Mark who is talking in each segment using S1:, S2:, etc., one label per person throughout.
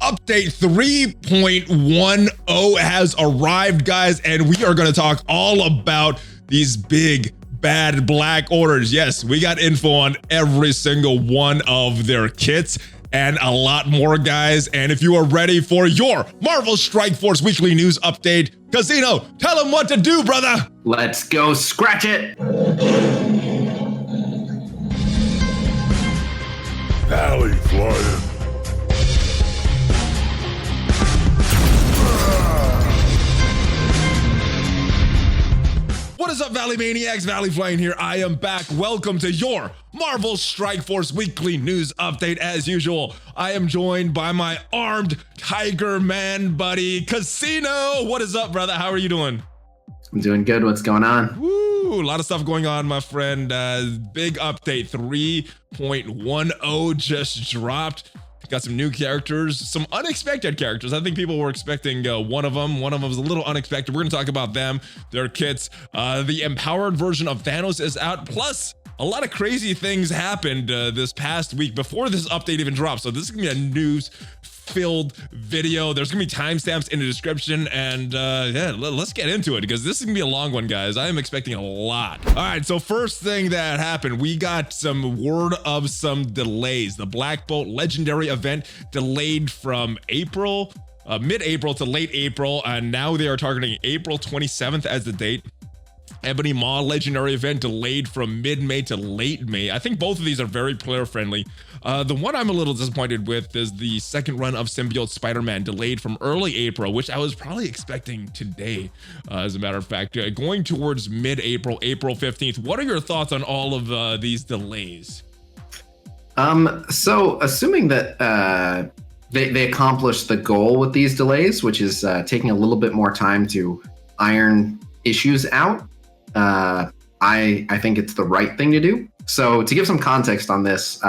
S1: update 3.10 has arrived, guys, and we are going to talk all about these big bad black orders. Yes, we got info on every single one of their kits and a lot more, guys. And if you are ready for your Marvel Strike Force weekly news update, Khasino, tell them what to do, brother.
S2: Let's go scratch it.
S3: ValleyFlyin.
S1: What is up, Valley Maniacs? ValleyFlyin here. I am back. Welcome to your Marvel Strike Force weekly news update. As usual, I am joined by my armed tiger man buddy, Khasino. What is up, brother? How are you doing?
S2: I'm doing good. What's going on?
S1: Woo, a lot of stuff going on, my friend. Big update 3.10 just dropped. Got some new characters, some unexpected characters. I think people were expecting one of them. One of them was a little unexpected. We're gonna talk about them, their kits. The empowered version of Thanos is out. Plus, a lot of crazy things happened this past week before this update even dropped. So this is gonna be a news-filled video. There's gonna be timestamps in the description, and yeah, let's get into it because this is gonna be a long one, guys. I am expecting a lot. All right, so first thing that happened, we got some word of some delays. The Black Bolt Legendary event delayed from April, mid-April to late April, and now they are targeting April 27th as the date. Ebony Maw Legendary event delayed from mid-May to late May. I think both of these are very player-friendly. The one I'm a little disappointed with is the second run of Symbiote Spider-Man delayed from early April, which I was probably expecting today, as a matter of fact. Going towards mid-April, April 15th. What are your thoughts on all of these delays?
S2: So assuming that they accomplished the goal with these delays, which is taking a little bit more time to iron issues out, I think it's the right thing to do. So to give some context on this,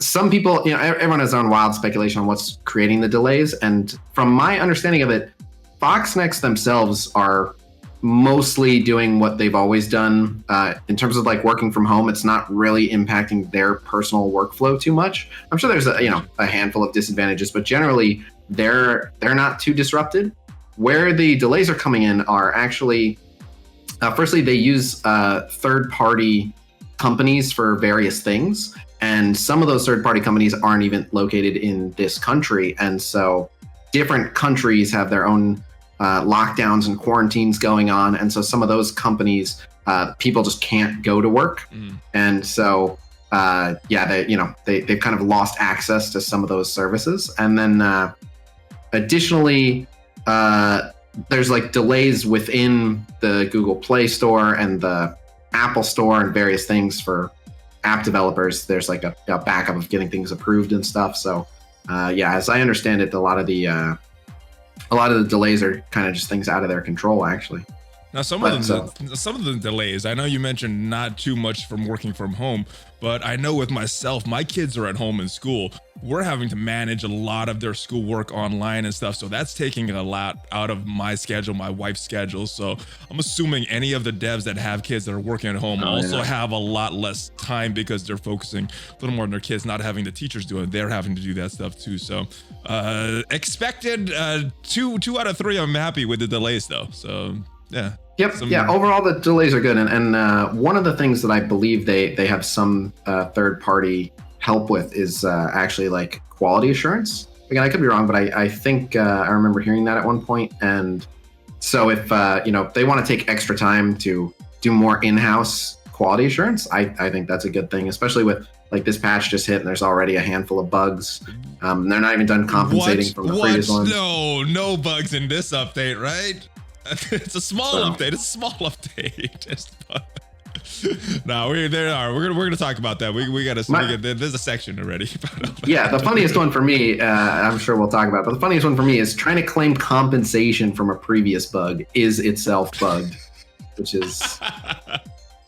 S2: some people, everyone has their own wild speculation on what's creating the delays. And from my understanding of it, Foxnext themselves are mostly doing what they've always done in terms of like working from home. It's not really impacting their personal workflow too much. I'm sure there's a handful of disadvantages, but generally they're not too disrupted. Where the delays are coming in are actually, firstly, they use third-party companies for various things. And some of those third-party companies aren't even located in this country. And so different countries have their own lockdowns and quarantines going on. And so some of those companies, people just can't go to work. And so, they've kind of lost access to some of those services. And then additionally, there's like delays within the Google Play Store and the Apple Store and various things for app developers. There's like a backup of getting things approved and stuff. So as I understand it, a lot of the delays are kind of just things out of their control, actually.
S1: Now, some of the delays, I know you mentioned not too much from working from home, but I know with myself, my kids are at home in school. We're having to manage a lot of their schoolwork online and stuff. So that's taking a lot out of my schedule, my wife's schedule. So I'm assuming any of the devs that have kids that are working at home have a lot less time because they're focusing a little more on their kids, not having the teachers do it. They're having to do that stuff too. So expected 2 out of 3, I'm happy with the delays though. So yeah.
S2: Yep. Overall, the delays are good. And one of the things that I believe they have some third-party help with is actually like quality assurance. Again, I could be wrong, but I think I remember hearing that at one point. And so if they want to take extra time to do more in-house quality assurance, I think that's a good thing, especially with like this patch just hit and there's already a handful of bugs. They're not even done compensating from the previous ones.
S1: No bugs in this update, right? It's a small update. It's a small update. No, we're gonna talk about that. There's a section already.
S2: Yeah, the funniest one for me, I'm sure we'll talk about, but the funniest one for me is trying to claim compensation from a previous bug is itself bugged, which is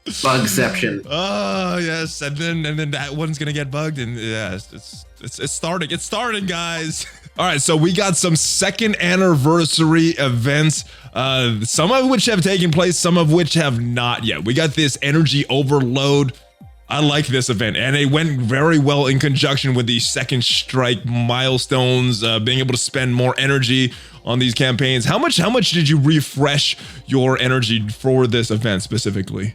S2: bugception.
S1: Oh yes, and then that one's gonna get bugged, and yeah, it's starting. It's starting, guys. All right, so we got some second anniversary events, some of which have taken place, some of which have not yet. We got this energy overload I like this event, and it went very well in conjunction with the second strike milestones, being able to spend more energy on these campaigns. How much did you refresh your energy for this event specifically?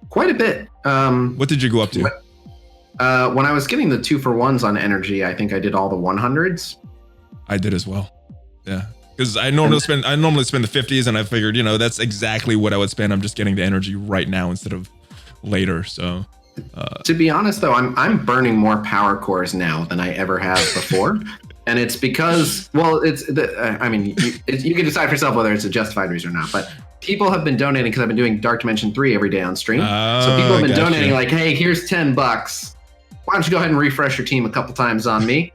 S2: Quite a bit.
S1: What did you go up to?
S2: When I was getting the 2-for-1s on energy, I think I did all the 100s.
S1: I did as well. Yeah. Because I normally spend the 50s, and I figured, you know, that's exactly what I would spend. I'm just getting the energy right now instead of later. So
S2: to be honest, though, I'm burning more power cores now than I ever have before, and it's because, well, I mean, you can decide for yourself whether it's a justified reason or not. But people have been donating because I've been doing Dark Dimension 3 every day on stream. So people have been donating like, hey, here's $10. Why don't you go ahead and refresh your team a couple times on me?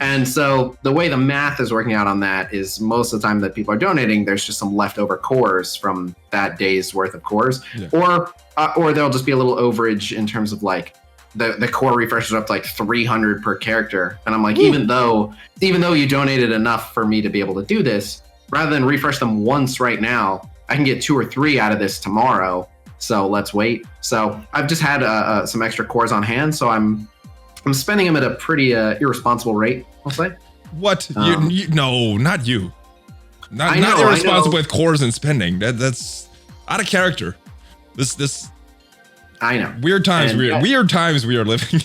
S2: And so the way the math is working out on that is most of the time that people are donating, there's just some leftover cores from that day's worth of cores, or there'll just be a little overage in terms of like the core refreshes up to like 300 per character. And I'm like, even though you donated enough for me to be able to do this, rather than refresh them once right now, I can get 2 or 3 out of this tomorrow. So let's wait. So I've just had some extra cores on hand, so I'm spending them at a pretty irresponsible rate, I'll say.
S1: What? No, not you. Not irresponsible with cores and spending. That's out of character. This. I know. Weird times we are living.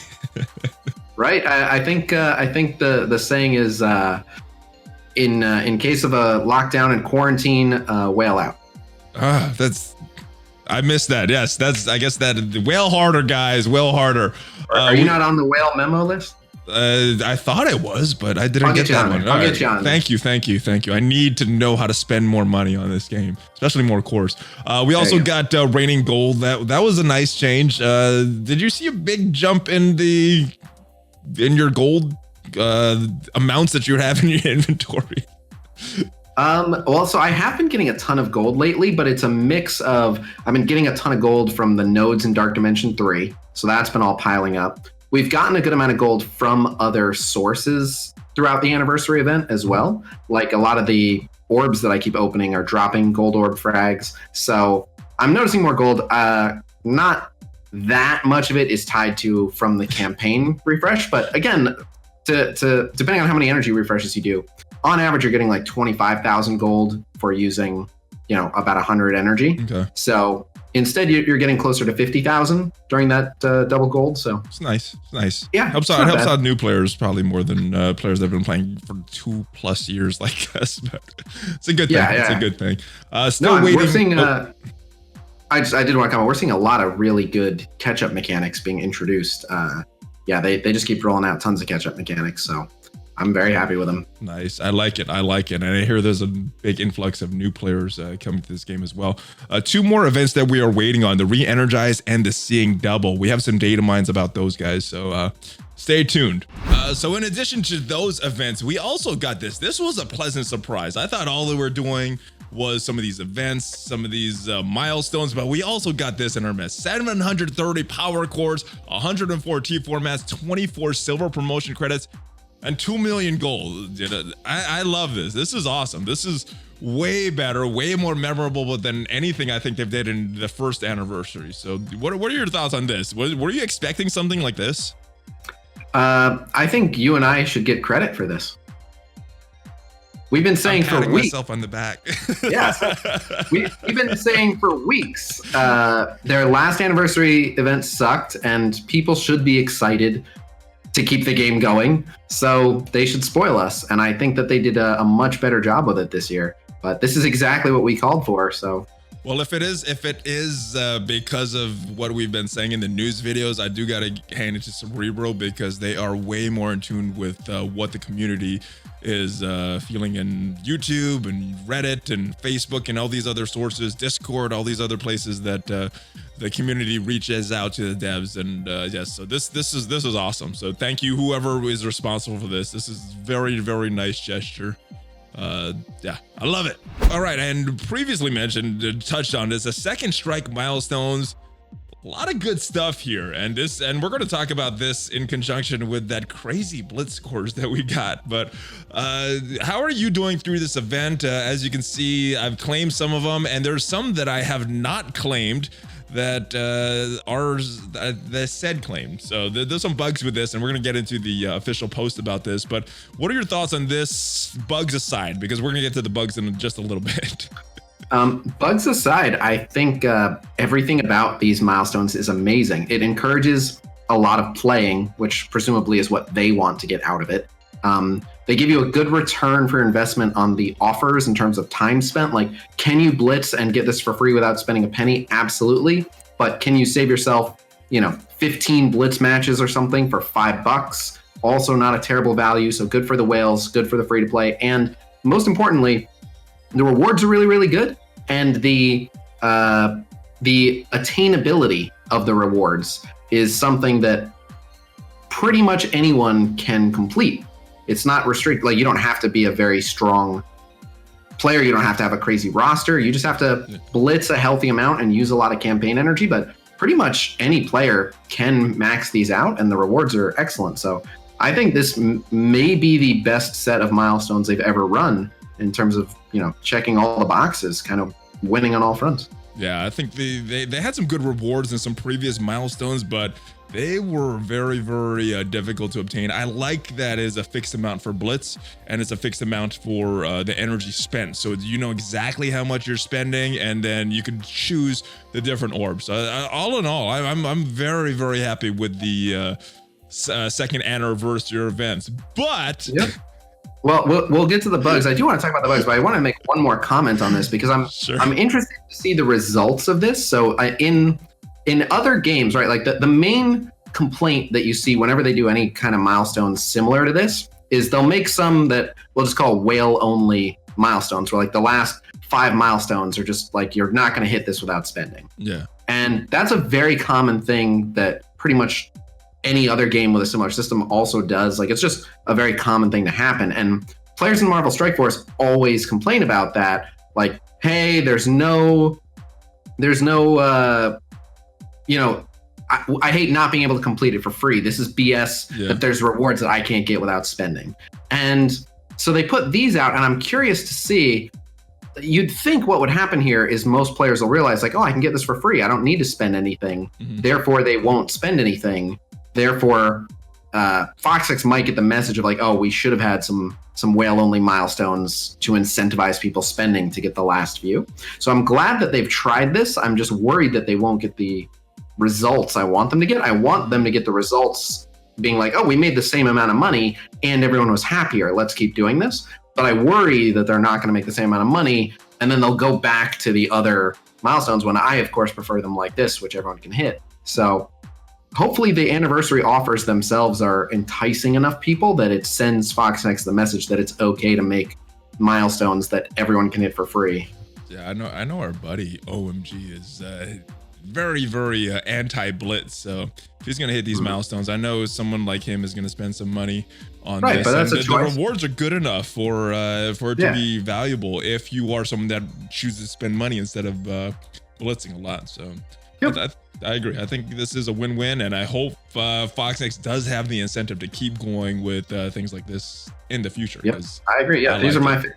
S2: Right. I think the saying is in case of a lockdown and quarantine, whale out.
S1: I missed that. Yes, I guess that whale harder, guys. Whale harder.
S2: Are you not on the whale memo list?
S1: I thought I was, but I didn't get that one.
S2: I'll get you on.
S1: Thank you. I need to know how to spend more money on this game, especially more cores. We also got raining gold. That was a nice change. Did you see a big jump in your gold amounts that you have in your inventory?
S2: Well, so I have been getting a ton of gold lately, but it's a mix of, I've been getting a ton of gold from the nodes in Dark Dimension 3. So that's been all piling up. We've gotten a good amount of gold from other sources throughout the anniversary event as well. Like a lot of the orbs that I keep opening are dropping gold orb frags. So I'm noticing more gold. Not that much of it is tied to from the campaign refresh, but again, to depending on how many energy refreshes you do, on average, you're getting like 25,000 gold for using, about 100 energy. Okay. So instead, you're getting closer to 50,000 during that double gold. So
S1: it's nice. It's nice.
S2: Yeah,
S1: helps out new players probably more than players that have been playing for 2+ years like us. But it's a good thing.
S2: Yeah.
S1: It's a good thing. Still waiting.
S2: We're seeing. I did want to comment. We're seeing a lot of really good catch-up mechanics being introduced. They just keep rolling out tons of catch-up mechanics. So I'm very happy with them.
S1: Nice. I like it. And I hear there's a big influx of new players coming to this game as well. 2 more events that we are waiting on, the Re-Energize and the Seeing Double. We have some data mines about those guys, so stay tuned. So in addition to those events, we also got this. This was a pleasant surprise. I thought all they were doing was some of these events, some of these milestones, but we also got this in our mess. 730 power cores, 104 T4 mats, 24 silver promotion credits, and 2 million gold. I love this. This is awesome. This is way better, way more memorable than anything I think they've did in the first anniversary. So what are your thoughts on this? Were you expecting something like this?
S2: I think you and I should get credit for this. We've been saying for weeks.
S1: Myself on the back.
S2: Yeah, we've been saying for weeks. Their last anniversary event sucked, and people should be excited to keep the game going, so they should spoil us. And I think that they did a much better job with it this year. But this is exactly what we called for. So,
S1: well, if it is because of what we've been saying in the news videos, I do gotta hand it to Cerebro, because they are way more in tune with what the community is feeling in YouTube and Reddit and Facebook and all these other sources, Discord, all these other places that the community reaches out to the devs. And yes, so this is awesome. So thank you, whoever is responsible for this. This is very, very nice gesture. Yeah, I love it. All right, and previously mentioned, touched on this, the second strike milestones. A lot of good stuff here, and we're going to talk about this in conjunction with that crazy blitz scores that we got. But how are you doing through this event? As you can see, I've claimed some of them, and there's some that I have not claimed that the said claimed. So there's some bugs with this, and we're gonna get into the official post about this. But what are your thoughts on this, bugs aside? Because we're gonna get to the bugs in just a little bit.
S2: Bugs aside, I think everything about these milestones is amazing. It encourages a lot of playing, which presumably is what they want to get out of it. They give you a good return for investment on the offers in terms of time spent. Like, can you blitz and get this for free without spending a penny? Absolutely. But can you save yourself, 15 blitz matches or something for $5? Also not a terrible value. So good for the whales, good for the free to play. And most importantly, the rewards are really, really good. And the attainability of the rewards is something that pretty much anyone can complete. It's not restricted. Like, you don't have to be a very strong player. You don't have to have a crazy roster. You just have to blitz a healthy amount and use a lot of campaign energy. But pretty much any player can max these out, and the rewards are excellent. So I think this may be the best set of milestones they've ever run in terms of, checking all the boxes, kind of winning on all fronts.
S1: Yeah, I think they had some good rewards in some previous milestones, but they were very, very difficult to obtain. I like that is a fixed amount for Blitz, and it's a fixed amount for the energy spent. So you know exactly how much you're spending, and then you can choose the different orbs. All in all, I'm very, very happy with the second anniversary events. But
S2: yep. Well, we'll get to the bugs. I do want to talk about the bugs, but I want to make one more comment on this because I'm interested to see the results of this. So in other games, right, like the main complaint that you see whenever they do any kind of milestones similar to this is they'll make some that we'll just call whale only milestones, where like the last 5 milestones are just like, you're not going to hit this without spending.
S1: Yeah.
S2: And that's a very common thing that pretty much any other game with a similar system also does. Like, it's just a very common thing to happen. And players in Marvel Strike Force always complain about that. Like, hey, there's no I hate not being able to complete it for free. This is BS that there's rewards that I can't get without spending. And so they put these out, and I'm curious to see, you'd think what would happen here is most players will realize, like, oh, I can get this for free. I don't need to spend anything. Mm-hmm. Therefore, they won't spend anything. Therefore, FoxX might get the message of like, oh, we should have had some whale-only milestones to incentivize people spending to get the last few. So I'm glad that they've tried this. I'm just worried that they won't get the results I want them to get. I want them to get the results being like, oh, we made the same amount of money and everyone was happier. Let's keep doing this. But I worry that they're not going to make the same amount of money, and then they'll go back to the other milestones when I, of course, prefer them like this, which everyone can hit. So hopefully the anniversary offers themselves are enticing enough people that it sends FoxX the message that it's okay to make milestones that everyone can hit for free.
S1: Yeah, I know our buddy OMG is very, very anti-blitz. So if he's gonna hit these milestones, I know someone like him is gonna spend some money on this.
S2: But that's
S1: the rewards are good enough for it to be valuable if you are someone that chooses to spend money instead of blitzing a lot. So I agree. I think this is a win-win, and I hope FoxX does have the incentive to keep going with things like this in the future.
S2: Yep, I agree. Yeah, these are my favorite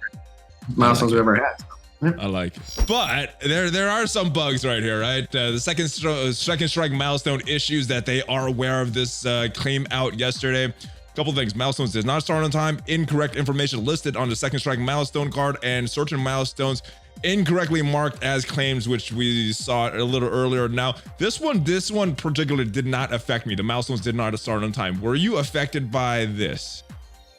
S2: milestones we've ever had.
S1: I like it. But there are some bugs right here, right? The second strike milestone issues that they are aware of. This came out yesterday. A couple things. Milestones did not start on time. Incorrect information listed on the second strike milestone card, and certain milestones incorrectly marked as claims, which we saw a little earlier. Now, this one particularly did not affect me. The milestones did not start on time. Were you affected by this?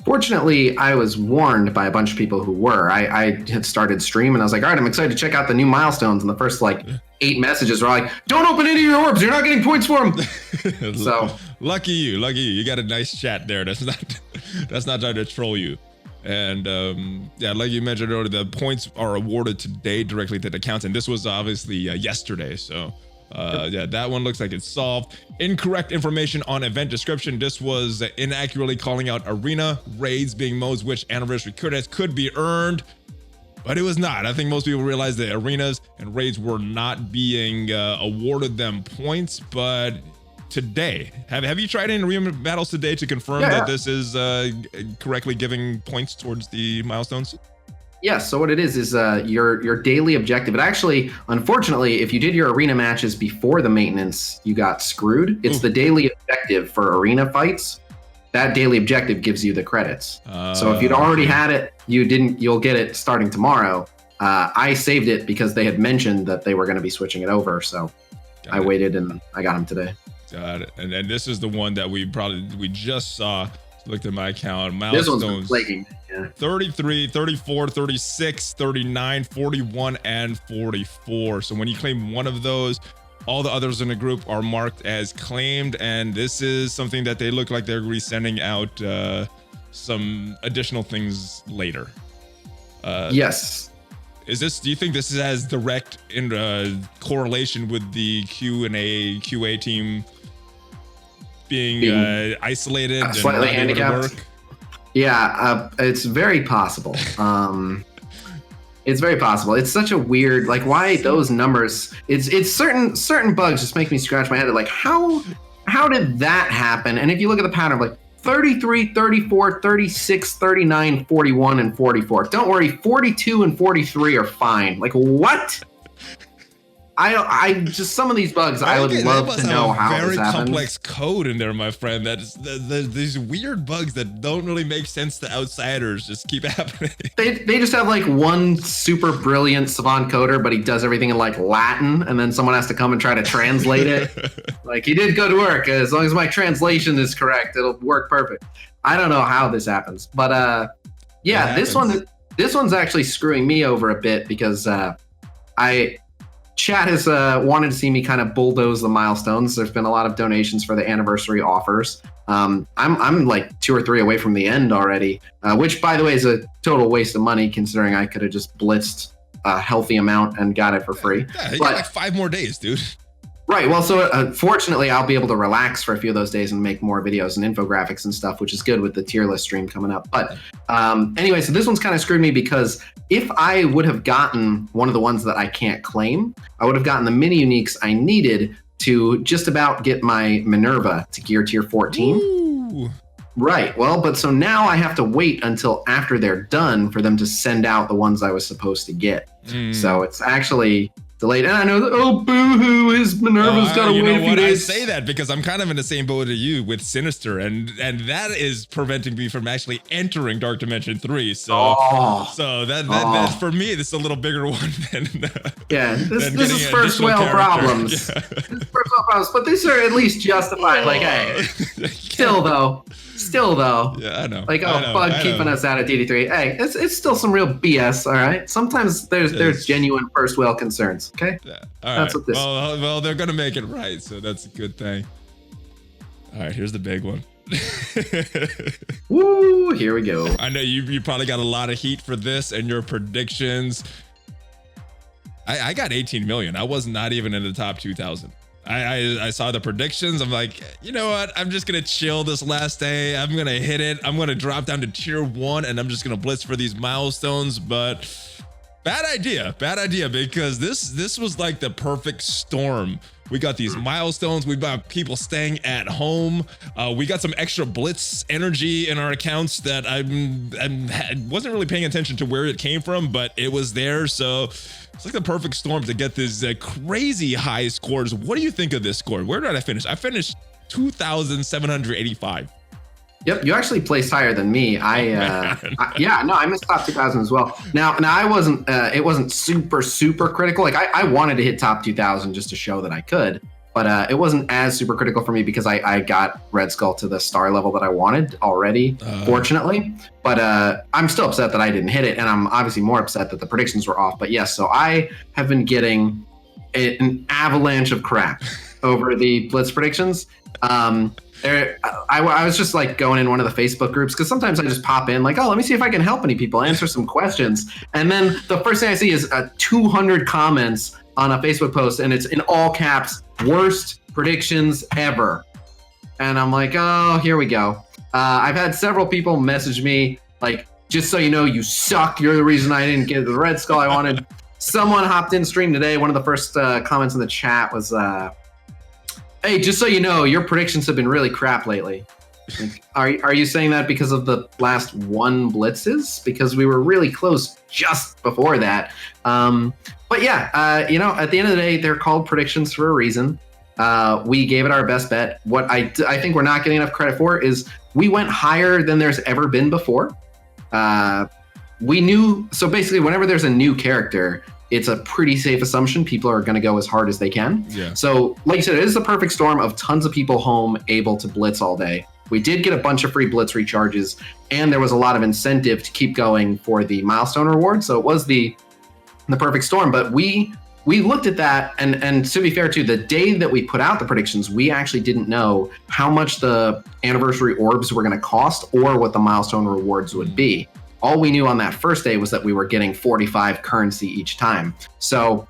S2: Fortunately, I was warned by a bunch of people who were. I had started stream and I was like, all right, I'm excited to check out the new milestones. And the first 8 messages were like, don't open any of your orbs. You're not getting points for them. So
S1: lucky you. You got a nice chat there. That's not trying to troll you. And yeah, like you mentioned earlier, the points are awarded today directly to the accounts. And this was obviously yesterday. So yeah, that one looks like it's solved. Incorrect information on event description. This was inaccurately calling out arena raids being modes which anniversary could be earned, but it was not. I think most people realize that arenas and raids were not being awarded them points, but today, have you tried any arena battles today to confirm that this is correctly giving points towards the milestones?
S2: Yes. So what it is your daily objective. It actually, unfortunately, if you did your arena matches before the maintenance, you got screwed. It's the daily objective for arena fights. That daily objective gives you the credits. So if you'd already had it, you'll get it starting tomorrow. I saved it because they had mentioned that they were going to be switching it over. So I waited and I got them today.
S1: Got it. And then this is the one that we just saw. Looked at my account. Milestones.
S2: This one's been plaguing. Yeah.
S1: 33, 34, 36, 39, 41, and 44. So when you claim one of those, all the others in the group are marked as claimed. And this is something that they look like they're resending out some additional things later.
S2: Yes.
S1: Do you think this has direct correlation with the QA team being isolated and
S2: slightly handicapped? Yeah, it's very possible. It's very possible. It's such a weird, like, why those numbers? It's certain bugs just make me scratch my head. Like, how did that happen? And if you look at the pattern, like 33, 34, 36, 39, 41, and 44. Don't worry, 42 and 43 are fine. Like, what? I just, some of these bugs, I would love to know how this happens. Very complex
S1: code in there, my friend. That is these weird bugs that don't really make sense to outsiders just keep happening.
S2: They just have like one super brilliant savant coder, but he does everything in like Latin, and then someone has to come and try to translate it. Like, he did good work. As long as my translation is correct, it'll work perfect. I don't know how this happens, but yeah, this one's actually screwing me over a bit because Chat has wanted to see me kind of bulldoze the milestones. There's been a lot of donations for the anniversary offers. I'm like 2 or 3 away from the end already, which, by the way, is a total waste of money considering I could have just blitzed a healthy amount and got it for free.
S1: Yeah, you got like 5 more days, dude.
S2: Right. Well, so fortunately, I'll be able to relax for a few of those days and make more videos and infographics and stuff, which is good with the tier list stream coming up. But anyway, so this one's kind of screwed me because if I would have gotten one of the ones that I can't claim, I would have gotten the mini uniques I needed to just about get my Minerva to gear tier 14.
S1: Ooh.
S2: Right. Well, but so now I have to wait until after they're done for them to send out the ones I was supposed to get. So it's actually delayed. And I know that, oh, boo-hoo, his Minerva's got to wait a few days.
S1: I say that because I'm kind of in the same boat as you with Sinister, and that is preventing me from actually entering Dark Dimension 3. So, that for me, this is a little bigger one than
S2: this is first world problems.
S1: Yeah.
S2: This is first world problems, but these are at least justified. Like, hey, still though.
S1: Yeah, I know.
S2: Like, bug keeping us out of DD3. Hey, it's still some real BS, all right? Sometimes there's genuine first world concerns, okay?
S1: Yeah. All
S2: that's
S1: right.
S2: what this
S1: well, they're going to make it right, so that's a good thing. All right, here's the big one.
S2: Woo, here we go.
S1: I know you probably got a lot of heat for this and your predictions. I got 18 million. I was not even in the top 2,000. I saw the predictions. I'm like, you know what? I'm just going to chill this last day. I'm going to hit it. I'm going to drop down to tier 1 and I'm just going to blitz for these milestones. But bad idea because this was like the perfect storm. We got these milestones. We got people staying at home. We got some extra blitz energy in our accounts that I wasn't really paying attention to where it came from, but it was there. So it's like the perfect storm to get these crazy high scores. What do you think of this score? Where did I finish? I finished 2,785.
S2: Yep, you actually placed higher than me. I missed top 2,000 as well. Now I wasn't. It wasn't super critical. Like I wanted to hit top 2,000 just to show that I could, but it wasn't as super critical for me because I got Red Skull to the star level that I wanted already, fortunately. But I'm still upset that I didn't hit it, and I'm obviously more upset that the predictions were off. But yes, so I have been getting an avalanche of crap over the Blitz predictions. I was just like going in one of the Facebook groups because sometimes I just pop in like, oh, let me see if I can help any people, answer some questions. And then the first thing I see is 200 comments on a Facebook post, and it's in all caps, worst predictions ever. And I'm like, oh, here we go. I've had several people message me like, just so you know, you suck. You're the reason I didn't get the Red Skull I wanted. Someone hopped in stream today. One of the first comments in the chat was, hey, just so you know, your predictions have been really crap lately. Like, are you saying that because of the last one Blitzes? Because we were really close just before that. But yeah, you know, at the end of the day, they're called predictions for a reason. We gave it our best bet. What I think we're not getting enough credit for is we went higher than there's ever been before. We knew, so basically whenever there's a new character, it's a pretty safe assumption people are going to go as hard as they can.
S1: Yeah.
S2: So like I said, it is the perfect storm of tons of people home able to blitz all day. We did get a bunch of free blitz recharges, and there was a lot of incentive to keep going for the milestone reward. So it was the perfect storm. But we looked at that, and to be fair too, the day that we put out the predictions, we actually didn't know how much the anniversary orbs were going to cost or what the milestone rewards would be. All we knew on that first day was that we were getting 45 currency each time. So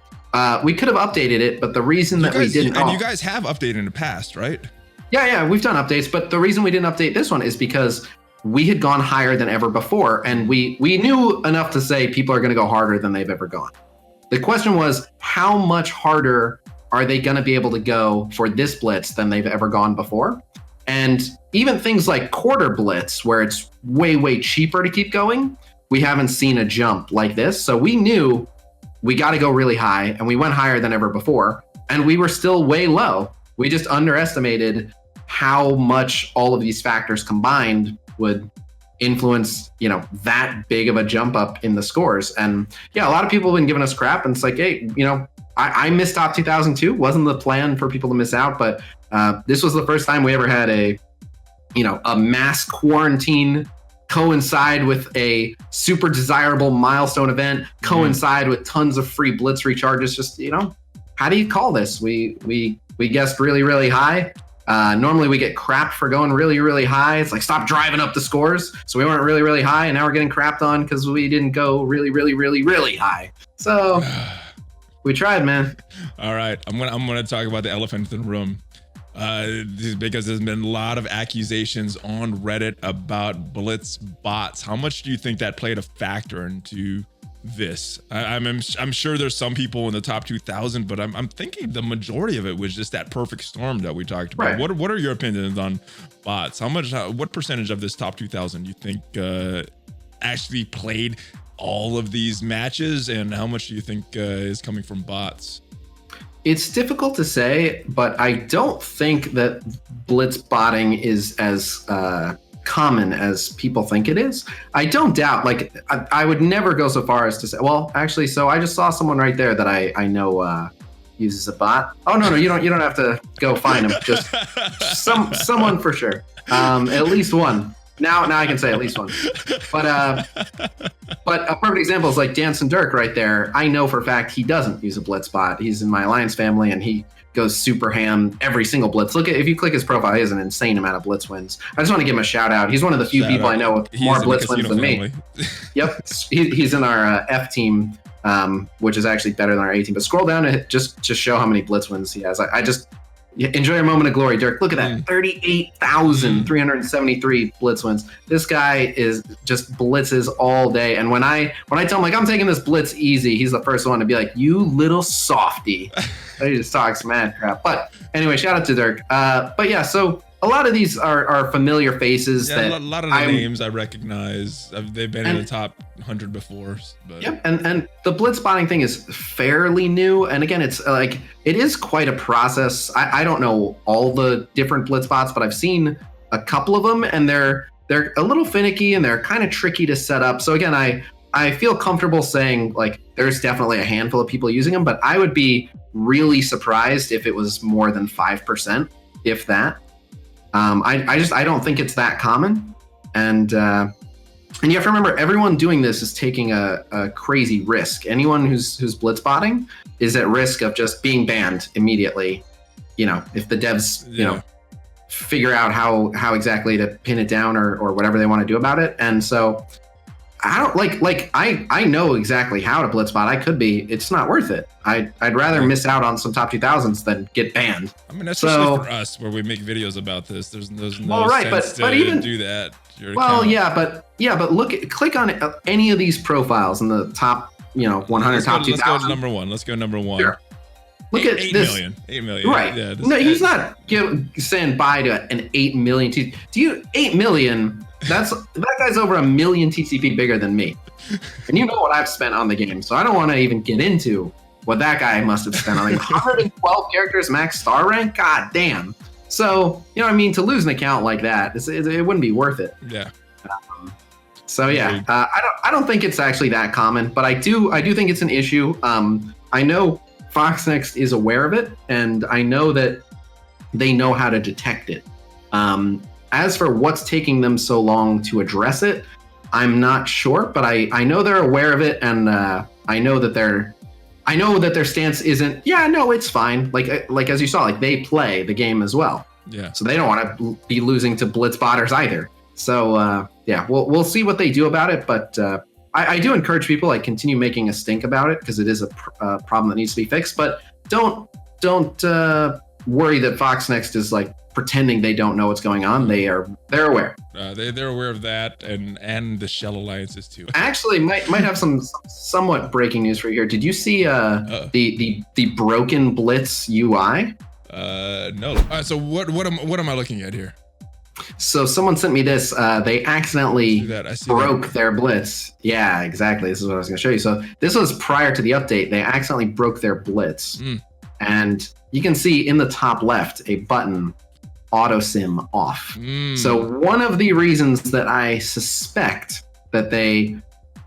S2: we could have updated it, but the reason that we didn't...
S1: And you guys have updated in the past, right?
S2: Yeah, we've done updates, but the reason we didn't update this one is because we had gone higher than ever before, and we knew enough to say people are going to go harder than they've ever gone. The question was, how much harder are they going to be able to go for this blitz than they've ever gone before? And even things like quarter blitz, where it's way, way cheaper to keep going, we haven't seen a jump like this. So we knew we got to go really high, and we went higher than ever before, and we were still way low. We just underestimated how much all of these factors combined would influence, you know, that big of a jump up in the scores. And yeah, a lot of people have been giving us crap, and it's like, hey, you know, I missed top 2002. Wasn't the plan for people to miss out, but this was the first time we ever had a mass quarantine coincide with a super desirable milestone event, coincide with tons of free blitz recharges. Just, you know, how do you call this? We guessed really, really high. Normally we get crap for going really, really high. It's like, stop driving up the scores. So we weren't really, really high, and now we're getting crapped on because we didn't go really, really, really, really high. So we tried, man.
S1: All right, I'm gonna talk about the elephant in the room. Because there's been a lot of accusations on Reddit about Blitz bots. How much do you think that played a factor into this? I'm sure there's some people in the top 2,000, but I'm thinking the majority of it was just that perfect storm that we talked about. Right. What are your opinions on bots? What percentage of this top 2,000 you think actually played all of these matches, and how much do you think is coming from bots?
S2: It's difficult to say, but I don't think that blitz botting is as common as people think it is. I don't doubt, like, I would never go so far as to say, well, actually, so I just saw someone right there that I know uses a bot. Oh, no, you don't have to go find him. Just someone for sure. At least one. Now I can say at least one. But a perfect example is like Dancing Dirk right there. I know for a fact he doesn't use a blitz bot. He's in my Alliance family, and he goes super ham every single blitz. If you click his profile, he has an insane amount of blitz wins. I just want to give him a shout out. He's one of the few people I know with more blitz wins than me. Yep, he's in our F team, which is actually better than our A team. But scroll down to just to show how many blitz wins he has. I just enjoy a moment of glory, Dirk. Look at that, 38,373 blitz wins. This guy is just blitzes all day. And when I tell him, like, I'm taking this blitz easy, he's the first one to be like, you little softy. He just talks mad crap. But anyway, shout out to Dirk. But yeah, so a lot of these are familiar faces.
S1: Yeah, that a lot of the names I recognize. They've been in the top 100 before. But.
S2: Yep, and the blitz spotting thing is fairly new. And again, it's like, it is quite a process. I don't know all the different blitz bots, but I've seen a couple of them, and they're a little finicky and they're kind of tricky to set up. So again, I feel comfortable saying, like, there's definitely a handful of people using them, but I would be really surprised if it was more than 5%, if that. I don't think it's that common, and you have to remember, everyone doing this is taking a crazy risk. Anyone who's blitz botting is at risk of just being banned immediately. You know, if the devs figure out how exactly to pin it down or whatever they want to do about it. And so I don't I know exactly how to blitz bot. It's not worth it. I'd rather miss out on some top 2000s than get banned.
S1: I mean, that's just for us, where we make videos about this. There's no sense to even do that.
S2: But click on any of these profiles in the top, 100, top 2000.
S1: Let's go number one.
S2: Sure. Look at this.
S1: 8 million.
S2: Right.
S1: Yeah,
S2: No, he's not saying bye to an 8 million. Do you 8 million? That guy's over 1 million TCP bigger than me. And you know what I've spent on the game, so I don't want to even get into what that guy must have spent on it. 112 characters max star rank? God damn. So, you know what I mean? To lose an account like that, it wouldn't be worth it.
S1: Yeah.
S2: So yeah, I don't think it's actually that common, but I do think it's an issue. I know Foxnext is aware of it, and I know that they know how to detect it. As for what's taking them so long to address it, I'm not sure, but I know they're aware of it, and I know that their stance isn't, yeah, no, it's fine. Like as you saw, like they play the game as well.
S1: Yeah.
S2: So they don't want to be losing to Blitz Botters either. So yeah, we'll see what they do about it, but I do encourage people like continue making a stink about it because it is a problem that needs to be fixed. But don't worry that Foxnext is like pretending they don't know what's going on. They're aware.
S1: They're aware of that and the Shell alliances too.
S2: Actually, might have some somewhat breaking news for you here. Did you see the broken Blitz UI?
S1: No. So what am I looking at here?
S2: So someone sent me this. They accidentally broke their Blitz. Yeah, exactly. This is what I was going to show you. So this was prior to the update. They accidentally broke their Blitz. And you can see in the top left a button, auto sim off. So one of the reasons that I suspect that they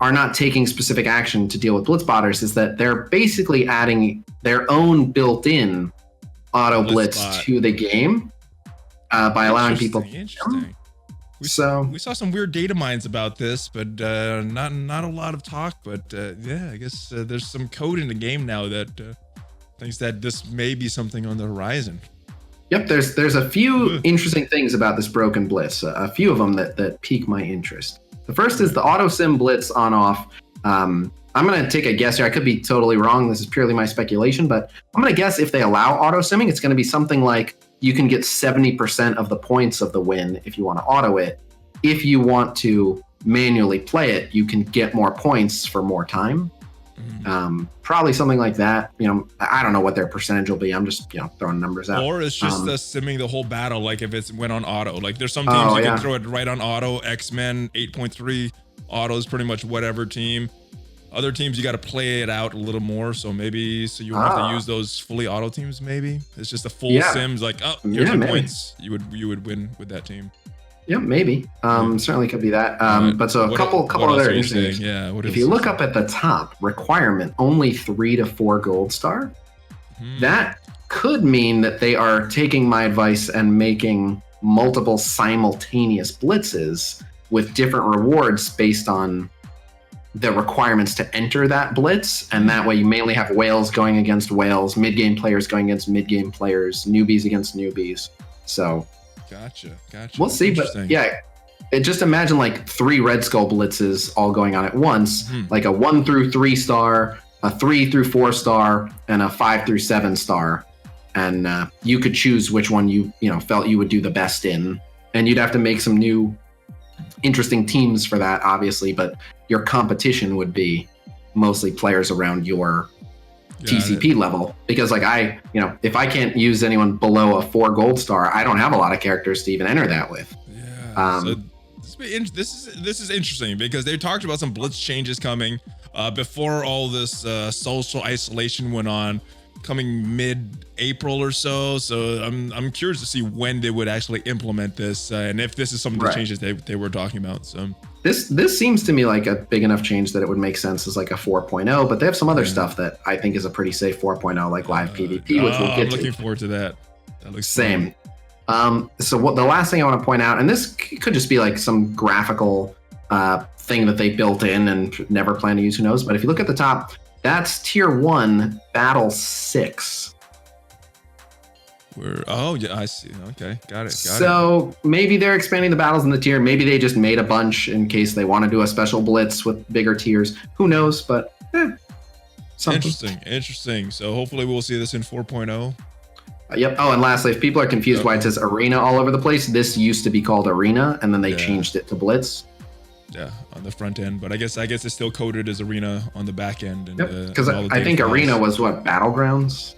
S2: are not taking specific action to deal with Blitz Botters is that they're basically adding their own built-in auto Blitz to the game. By allowing people.
S1: Interesting. We saw some weird data mines about this, but not a lot of talk. But yeah, I guess there's some code in the game now that thinks that this may be something on the horizon.
S2: Yep, there's a few interesting things about this broken Blitz. A few of them that pique my interest. The first is the auto sim Blitz on off. I'm gonna take a guess here. I could be totally wrong. This is purely my speculation, but I'm gonna guess if they allow auto simming, it's gonna be something like you can get 70% of the points of the win if you want to auto it. If you want to manually play it, you can get more points for more time. Probably something like that. You know, I don't know what their percentage will be. I'm just, throwing numbers out.
S1: Or it's just simming the whole battle, like if it went on auto. Like there's some teams you can throw it right on auto. X-Men 8.3 auto is pretty much whatever team. Other teams, you got to play it out a little more. So maybe you have to use those fully auto teams. Maybe it's just a full sims. Like, oh, here's your points. You would win with that team.
S2: Yeah, maybe. Certainly could be that. But so a couple other interesting things.
S1: Yeah.
S2: If you look up at the top, requirement only 3 to 4 gold star. That could mean that they are taking my advice and making multiple simultaneous blitzes with different rewards based on the requirements to enter that blitz, and that way you mainly have whales going against whales, mid-game players going against mid-game players, newbies against newbies. So
S1: gotcha.
S2: We'll see, but yeah, just imagine like 3 Red Skull blitzes all going on at once, like a 1 through 3 star, a 3 through 4 star, and a 5 through 7 star, and you could choose which one you felt you would do the best in, and you'd have to make some new interesting teams for that, obviously, but your competition would be mostly players around your TCP level, because like if I can't use anyone below a 4 gold star, I don't have a lot of characters to even enter that with.
S1: So this is interesting because they talked about some blitz changes coming before all this social isolation went on, coming mid-April or so. So I'm curious to see when they would actually implement this and if this is some of the changes they were talking about. So
S2: this seems to me like a big enough change that it would make sense as like a 4.0, but they have some other stuff that I think is a pretty safe 4.0, like live PvP, which we'll get to.
S1: I'm looking forward to that. That looks
S2: same. So the last thing I want to point out, and this could just be like some graphical thing that they built in and never plan to use, who knows, but if you look at the top, that's tier 1 battle 6.
S1: Oh yeah, I see. Okay, got it.
S2: So maybe they're expanding the battles in the tier. Maybe they just made a bunch in case they want to do a special blitz with bigger tiers. Who knows? But something.
S1: Interesting. So hopefully we'll see this in 4.0.
S2: Yep. Oh, and lastly, if people are confused why it says arena all over the place, this used to be called arena, and then they changed it to blitz.
S1: Yeah, on the front end, but I guess it's still coded as arena on the back end. And
S2: because I think arena was what, battlegrounds.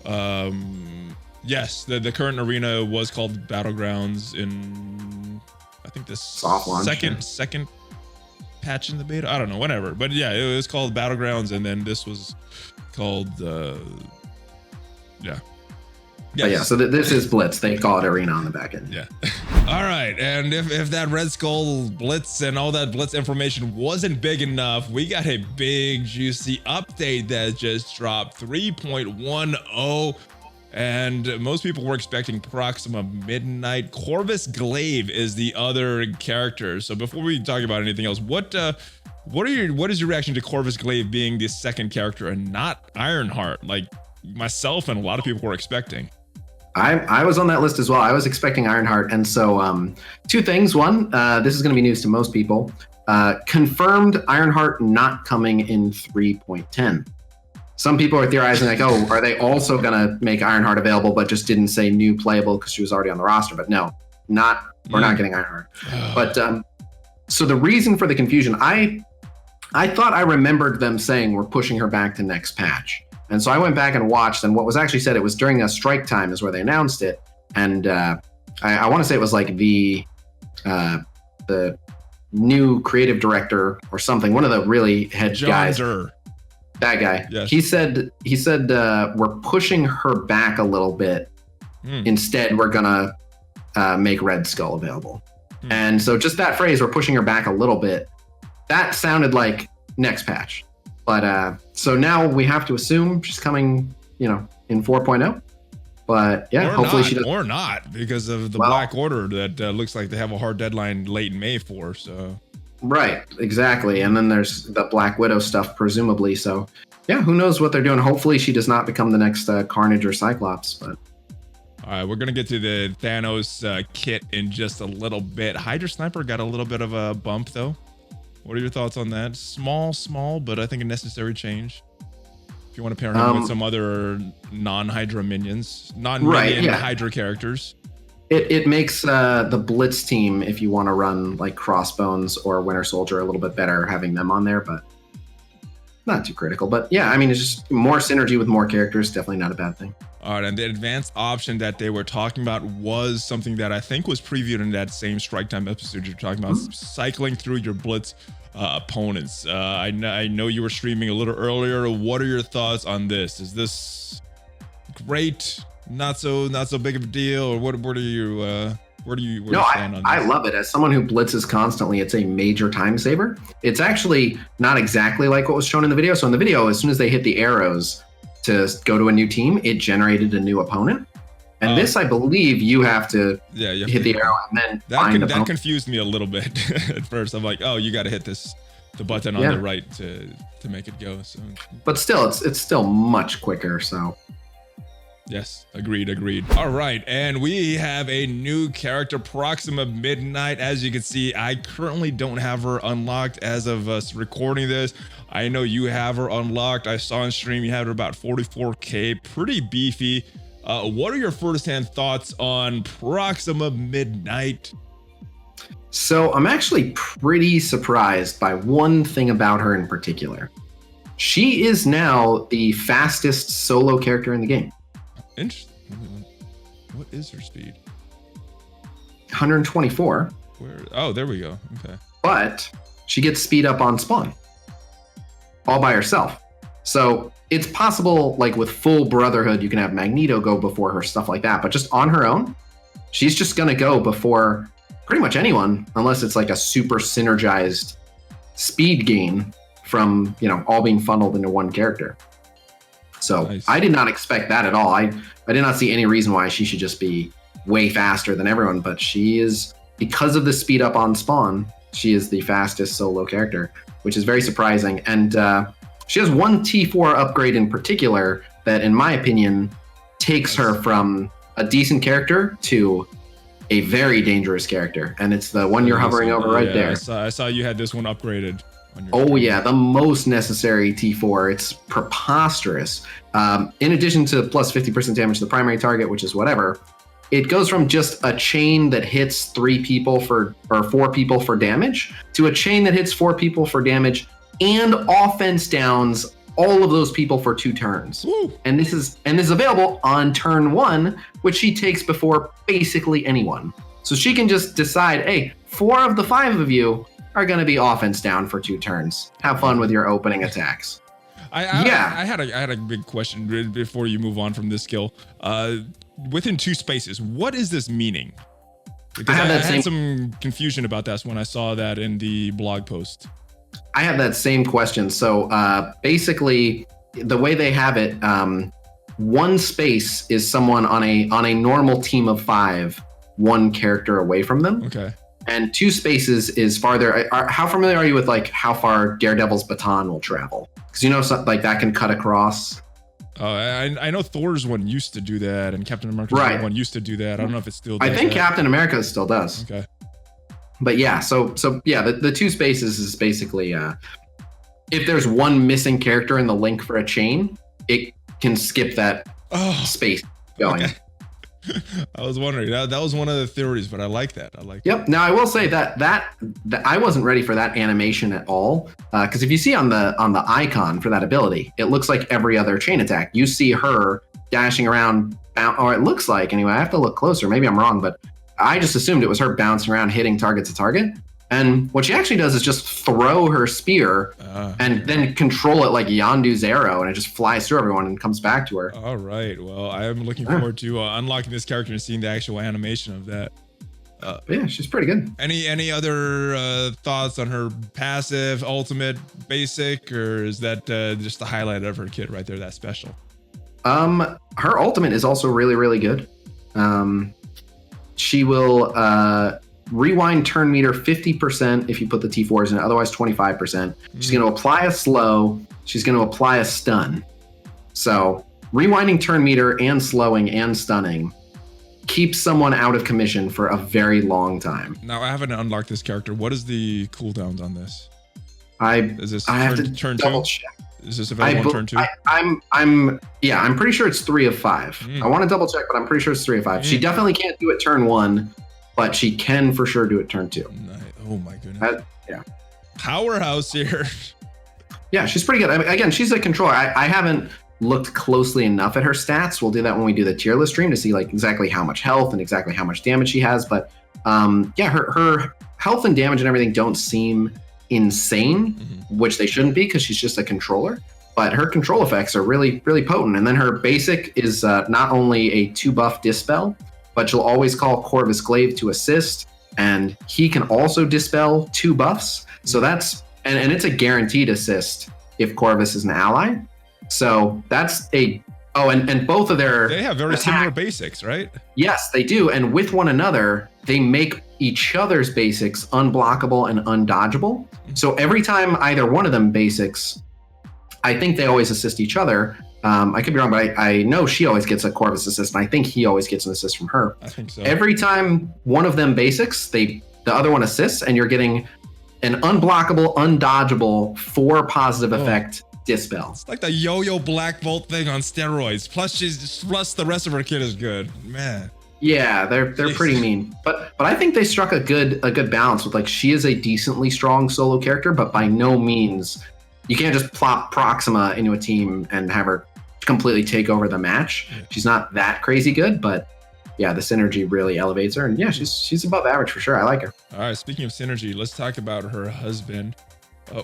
S1: Yes, the current arena was called Battlegrounds in, I think this
S2: Soft launch,
S1: second patch in the beta. I don't know, whatever. But yeah, it was called Battlegrounds, and then this was called yeah.
S2: Yes. Yeah, so this is Blitz. They call it Arena on the back end.
S1: Yeah. All right. And if that Red Skull Blitz and all that Blitz information wasn't big enough, we got a big, juicy update that just dropped 3.10. And most people were expecting Proxima Midnight. Corvus Glaive is the other character. So before we talk about anything else, what is your reaction to Corvus Glaive being the second character and not Ironheart, like myself and a lot of people were expecting?
S2: I was on that list as well. I was expecting Ironheart. And so two things. One, this is going to be news to most people. Confirmed Ironheart not coming in 3.10. Some people are theorizing like, oh, are they also going to make Ironheart available, but just didn't say new playable because she was already on the roster? But no, we're not getting Ironheart. But so the reason for the confusion, I thought I remembered them saying we're pushing her back to next patch. And so I went back and watched, and what was actually said, it was during a strike time is where they announced it. And I want to say it was like the new creative director or something, one of the really head guys. That guy. Yes. He said we're pushing her back a little bit. Instead, we're gonna make Red Skull available. And so just that phrase, we're pushing her back a little bit, that sounded like next patch. But so now we have to assume she's coming, in 4.0. But yeah,
S1: or
S2: hopefully
S1: not,
S2: she does.
S1: Or not, because of the Black Order that looks like they have a hard deadline late May for. So
S2: right, exactly. And then there's the Black Widow stuff, presumably. So yeah, who knows what they're doing? Hopefully she does not become the next Carnage or Cyclops. But
S1: all right, we're gonna get to the Thanos kit in just a little bit. Hydra Sniper got a little bit of a bump though. What are your thoughts on that? Small, but I think a necessary change. If you want to pair him with some other non-Hydra minions, non-minion Hydra characters.
S2: It makes the Blitz team, if you want to run like Crossbones or Winter Soldier, a little bit better having them on there, but not too critical. But yeah, I mean, it's just more synergy with more characters. Definitely not a bad thing.
S1: All right, and the advanced option that they were talking about was something that I think was previewed in that same Strike Time episode you're talking about, cycling through your Blitz opponents. I know you were streaming a little earlier. What are your thoughts on this? Is this great? Not so big of a deal, or what are you? Where do you stand on this?
S2: I love it. As someone who blitzes constantly, it's a major time saver. It's actually not exactly like what was shown in the video. So in the video, as soon as they hit the arrows to go to a new team, it generated a new opponent. And this, I believe, you have to hit the arrow and then find
S1: that confused me a little bit at first. I'm like, oh, you got to hit the button on the right to make it go. So,
S2: but still, it's still much quicker. So.
S1: Yes, agreed. All right, and we have a new character, Proxima Midnight. As you can see, I currently don't have her unlocked as of us recording this. I know you have her unlocked. I saw on stream you had her about 44k, pretty beefy. What are your first-hand thoughts on Proxima Midnight?
S2: So I'm actually pretty surprised by one thing about her in particular. She is now the fastest solo character in the game.
S1: Interesting. What is her speed?
S2: 124.
S1: Oh, there we go. Okay.
S2: But she gets speed up on spawn all by herself. So it's possible, like with full Brotherhood, you can have Magneto go before her, stuff like that. But just on her own, she's just going to go before pretty much anyone, unless it's like a super synergized speed gain from, all being funneled into one character. So nice. I did not expect that at all. I did not see any reason why she should just be way faster than everyone, but she is, because of the speed up on spawn, she is the fastest solo character, which is very surprising. And she has one T4 upgrade in particular that, in my opinion, takes her from a decent character to a very dangerous character. And it's the one you're hovering over right there.
S1: I saw you had this one upgraded.
S2: Oh yeah, the most necessary T4. It's preposterous. In addition to plus 50% damage to the primary target, which is whatever, it goes from just a chain that hits 4 people for damage to a chain that hits 4 people for damage and offense downs all of those people for 2 turns.
S1: Woo.
S2: And this is available on turn 1, which she takes before basically anyone. So she can just decide, hey, 4 of the 5 of you are going to be offense down for 2 turns. Have fun with your opening attacks.
S1: I had a big question before you move on from this skill. Within 2 spaces, what is this meaning? Because I had some confusion about that when I saw that in the blog post.
S2: I have that same question. So basically, the way they have it, 1 space is someone on a normal team of 5, 1 character away from them.
S1: Okay.
S2: And 2 spaces is farther. How familiar are you with like how far Daredevil's baton will travel? Because you know, like that can cut across.
S1: I know Thor's one used to do that, and Captain America's one used to do that. I don't know if it still does.
S2: I think
S1: that.
S2: Captain America still does.
S1: Okay.
S2: But yeah, so yeah, the 2 spaces is basically if there's 1 missing character in the link for a chain, it can skip that space going. Okay.
S1: I was wondering that was one of the theories, but I like that.
S2: Yep. Now I will say that I wasn't ready for that animation at all, because if you see on the icon for that ability, it looks like every other chain attack. You see her dashing around, or it looks like anyway. I have to look closer. Maybe I'm wrong, but I just assumed it was her bouncing around hitting target to target. And what she actually does is just throw her spear and then control it like Yondu's arrow, and it just flies through everyone and comes back to her.
S1: All right. Well, I am looking forward to unlocking this character and seeing the actual animation of that.
S2: Yeah, she's pretty good.
S1: Any other thoughts on her passive, ultimate, basic, or is that just the highlight of her kit right there, that special?
S2: Her ultimate is also really, really good. She will rewind turn meter 50% if you put the T4s in it, otherwise 25%. She's going to apply a slow. She's going to apply a stun. So rewinding turn meter and slowing and stunning keeps someone out of commission for a very long time.
S1: Now, I haven't unlocked this character. What is the cooldowns on this?
S2: Is this turn double 2? Check.
S1: Is this available on turn 2?
S2: I'm pretty sure it's 3 of 5. I want to double check, but I'm pretty sure it's 3 of 5. She definitely can't do it turn 1. But she can for sure do it turn 2.
S1: Nice. Oh my goodness.
S2: Yeah.
S1: Powerhouse here.
S2: Yeah, she's pretty good. I mean, again, she's a controller. I haven't looked closely enough at her stats. We'll do that when we do the tier list stream to see like exactly how much health and exactly how much damage she has. But yeah, her health and damage and everything don't seem insane, which they shouldn't be because she's just a controller. But her control effects are really, really potent. And then her basic is not only a 2 buff dispel, but she'll always call Corvus Glaive to assist, and he can also dispel 2 buffs. So that's, and it's a guaranteed assist if Corvus is an ally. So that's and both of their
S1: they have very similar basics, right?
S2: Yes, they do. And with one another, they make each other's basics unblockable and undodgeable. So every time either one of them basics, I think they always assist each other. I could be wrong, but I know she always gets a Corvus assist, and I think he always gets an assist from her.
S1: I think so.
S2: Every time one of them basics, the other one assists, and you're getting an unblockable, undodgeable 4 positive effect dispel.
S1: It's like the Yo-Yo Black Bolt thing on steroids. Plus the rest of her kit is good, man.
S2: Yeah, they're pretty mean, but I think they struck a good balance with like she is a decently strong solo character, but by no means you can't just plop Proxima into a team and have her completely take over the match. Yeah. She's not that crazy good, but yeah, the synergy really elevates her, and yeah, she's above average for sure. I like her.
S1: All right, speaking of synergy, let's talk about her husband.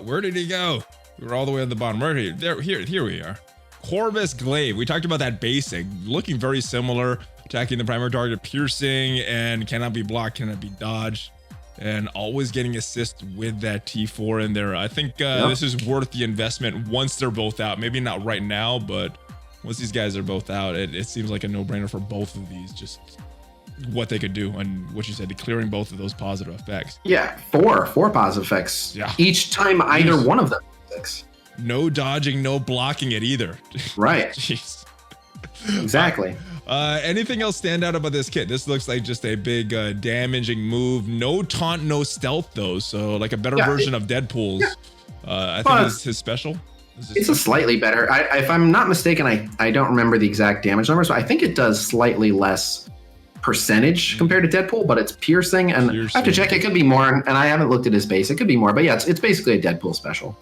S1: Where did he go? We were all the way at the bottom. Right here. Here we are. Corvus Glaive. We talked about that basic, looking very similar, attacking the primary target, piercing, and cannot be blocked, cannot be dodged, and always getting assist with that T4 in there. I think this is worth the investment once they're both out. Maybe not right now, but once these guys are both out, it seems like a no-brainer for both of these, just what they could do and what you said, clearing both of those positive effects.
S2: Yeah, four positive effects.
S1: Yeah.
S2: Each time either one of them fix.
S1: No dodging, no blocking it either.
S2: Right.
S1: Jeez.
S2: Exactly.
S1: Anything else stand out about this kit? This looks like just a big damaging move. No taunt, no stealth though. So like a better version of Deadpool's. I think it's his special.
S2: It's a slightly better. If I'm not mistaken, I don't remember the exact damage numbers, but I think it does slightly less percentage compared to Deadpool, but it's piercing. And I have to check. It could be more, and I haven't looked at his base. It could be more, but yeah, it's basically a Deadpool special.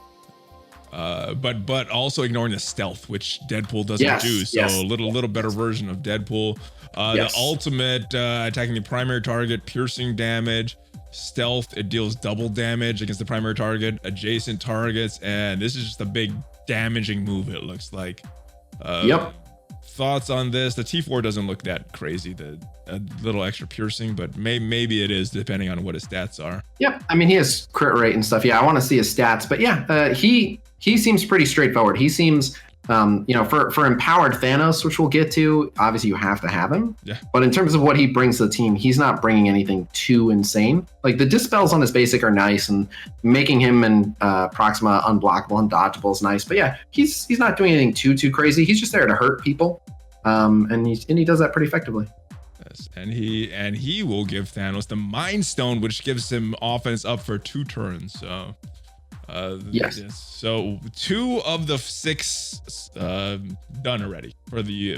S1: but also ignoring the stealth, which Deadpool doesn't do. So a little better version of Deadpool. The ultimate, attacking the primary target, piercing damage. Stealth, it deals double damage against the primary target, adjacent targets, and this is just a big damaging move, it looks like. Thoughts on this? The T4 doesn't look that crazy, the little extra piercing, but maybe it is depending on what his stats are.
S2: Yep, I mean, he has crit rate and stuff. Yeah, I want to see his stats, but yeah, he seems pretty straightforward. He seems, you know, for empowered Thanos, which we'll get to, obviously you have to have him.
S1: Yeah.
S2: But in terms of what he brings to the team, he's not bringing anything too insane. Like the dispels on his basic are nice, and making him and Proxima unblockable and dodgeable is nice. But yeah, he's not doing anything too crazy. He's just there to hurt people, and he does that pretty effectively.
S1: Yes, and he will give Thanos the Mind Stone, which gives him offense up for 2 turns. So.
S2: Yes.
S1: So 2 of the 6 done already for the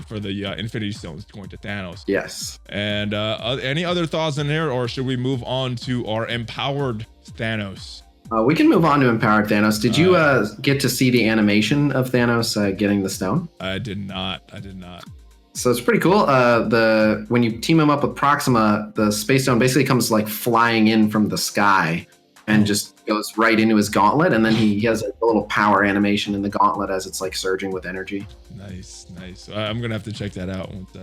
S1: Infinity Stones going to Thanos.
S2: Yes.
S1: And any other thoughts in here, or should we move on to our empowered Thanos?
S2: We can move on to empowered Thanos. Did you get to see the animation of Thanos getting the stone?
S1: I did not.
S2: So it's pretty cool. When you team him up with Proxima, the space stone basically comes like flying in from the sky and just goes right into his gauntlet, and then he has a little power animation in the gauntlet as it's like surging with energy.
S1: Nice. I'm gonna have to check that out once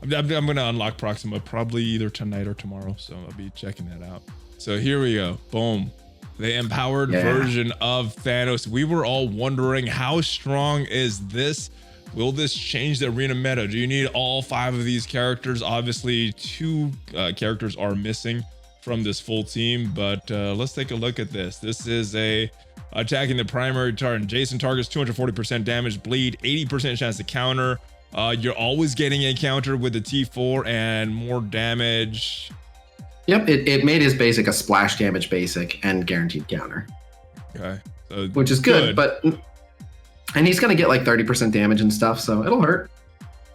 S1: I'm gonna unlock Proxima probably either tonight or tomorrow, so I'll be checking that out. So here we go. Boom. The empowered version of Thanos. We were all wondering, how strong is this? Will this change the arena meta? Do you need all 5 of these characters? Obviously, 2 characters are missing from this full team, but let's take a look at this. This is attacking the primary target. Jason targets 240% damage, bleed, 80% chance to counter. You're always getting a counter with the T4 and more damage.
S2: Yep, it made his basic a splash damage basic and guaranteed counter.
S1: Okay. So
S2: which is good, and he's gonna get like 30% damage and stuff, so it'll hurt.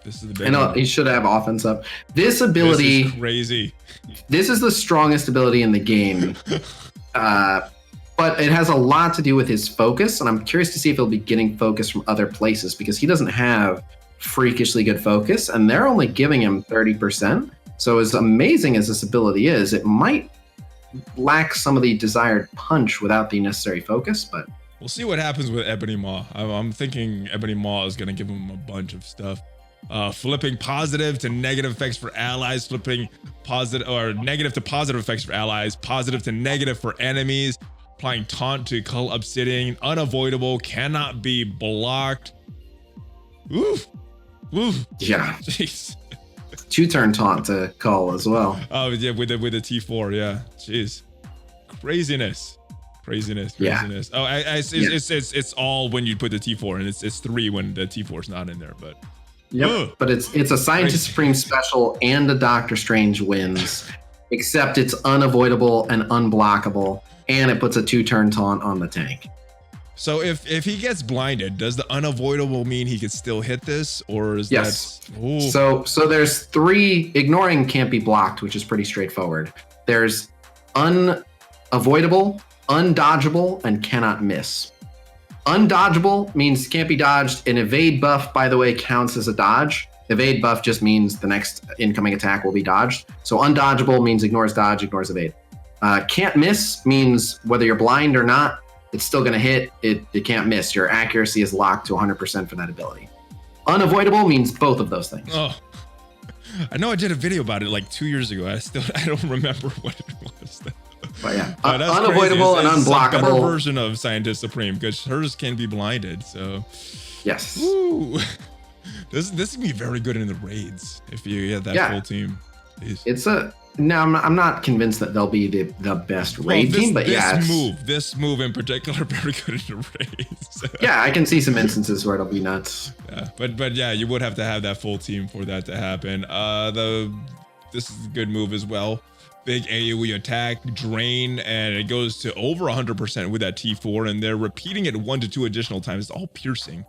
S1: This is the big
S2: and he should have offense up. This ability,
S1: this is crazy.
S2: This is the strongest ability in the game, but it has a lot to do with his focus, and I'm curious to see if he'll be getting focus from other places, because he doesn't have freakishly good focus, and they're only giving him 30%. So as amazing as this ability is, it might lack some of the desired punch without the necessary focus, but
S1: we'll see what happens with Ebony Maw. I'm thinking Ebony Maw is going to give him a bunch of stuff. Flipping positive to negative effects for allies, flipping positive or negative to positive effects for allies, positive to negative for enemies, applying taunt to Cull Obsidain, unavoidable, cannot be blocked. Oof.
S2: Yeah.
S1: Jeez.
S2: 2-turn taunt to Cull as well.
S1: Oh yeah, with the T4, yeah. Jeez. Craziness.
S2: Yeah.
S1: Oh, it's all when you put the T4, and it's 3 when the T4 is not in there, but.
S2: Yep, but it's a Scientist Supreme special and a Doctor Strange wins, except it's unavoidable and unblockable, and it puts a 2-turn taunt on the tank.
S1: So if he gets blinded, does the unavoidable mean he could still hit this, or is that?
S2: So there's 3. Ignoring can't be blocked, which is pretty straightforward. There's unavoidable, undodgeable, and cannot miss. Undodgeable means can't be dodged. An evade buff, by the way, counts as a dodge. Evade buff just means the next incoming attack will be dodged. So undodgeable means ignores dodge, ignores evade. Can't miss means whether you're blind or not, it's still going to hit. It can't miss. Your accuracy is locked to 100% for that ability. Unavoidable means both of those things.
S1: Oh, I know I did a video about it like 2 years ago. I don't remember what it was.
S2: But yeah, unavoidable and unblockable.
S1: A better version of Scientist Supreme, because hers can be blinded. So
S2: yes,
S1: woo. This would be very good in the raids if you had that full team. Jeez.
S2: It's I'm not convinced that they'll be the best raid team, but
S1: this move in particular, very good in the raids.
S2: Yeah, I can see some instances where it'll be nuts.
S1: Yeah, but yeah, you would have to have that full team for that to happen. This is a good move as well. Big AoE attack, drain, and it goes to over 100% with that T4, and they're repeating it 1 to 2 additional times. It's all piercing.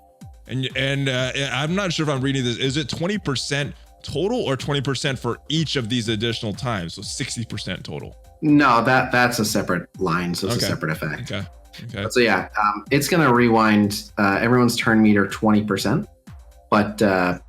S1: And I'm not sure if I'm reading this. Is it 20% total or 20% for each of these additional times? So 60% total.
S2: No, that's a separate line, so it's a separate effect.
S1: Okay. Okay.
S2: So yeah, it's going to rewind everyone's turn meter 20%. But